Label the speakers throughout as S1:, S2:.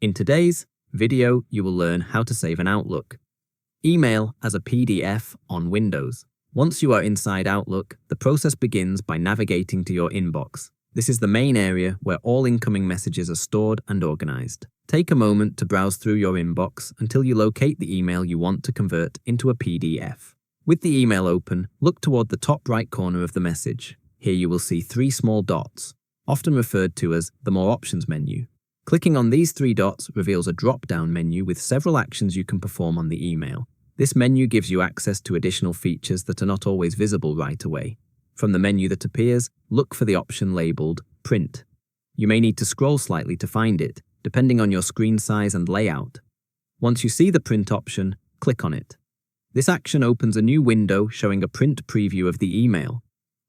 S1: In today's video, you will learn how to save an Outlook email as a PDF on Windows. Once you are inside Outlook, the process begins by navigating to your inbox. This is the main area where all incoming messages are stored and organized. Take a moment to browse through your inbox until you locate the email you want to convert into a PDF. With the email open, look toward the top right corner of the message. Here you will see 3 small dots, often referred to as the More Options menu. Clicking on these 3 dots reveals a drop-down menu with several actions you can perform on the email. This menu gives you access to additional features that are not always visible right away. From the menu that appears, look for the option labeled Print. You may need to scroll slightly to find it, depending on your screen size and layout. Once you see the Print option, click on it. This action opens a new window showing a print preview of the email.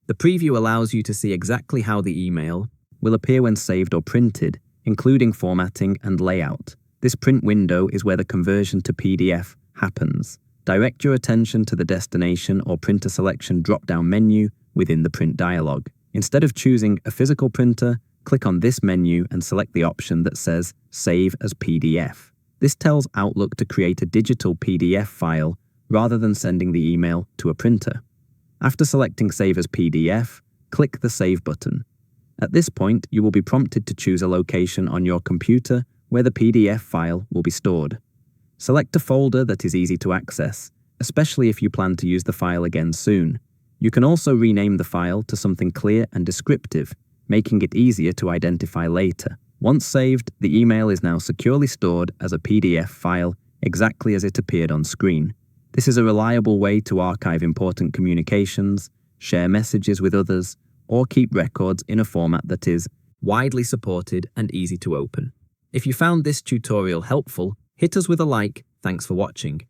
S1: The preview allows you to see exactly how the email will appear when saved or printed, including formatting and layout. This print window is where the conversion to PDF happens. Direct your attention to the destination or printer selection drop-down menu within the print dialog. Instead of choosing a physical printer, click on this menu and select the option that says Save as PDF. This tells Outlook to create a digital PDF file rather than sending the email to a printer. After selecting Save as PDF, click the Save button. At this point, you will be prompted to choose a location on your computer where the PDF file will be stored. Select a folder that is easy to access, especially if you plan to use the file again soon. You can also rename the file to something clear and descriptive, making it easier to identify later. Once saved, the email is now securely stored as a PDF file exactly as it appeared on screen. This is a reliable way to archive important communications, share messages with others, or keep records in a format that is widely supported and easy to open. If you found this tutorial helpful, hit us with a like. Thanks for watching.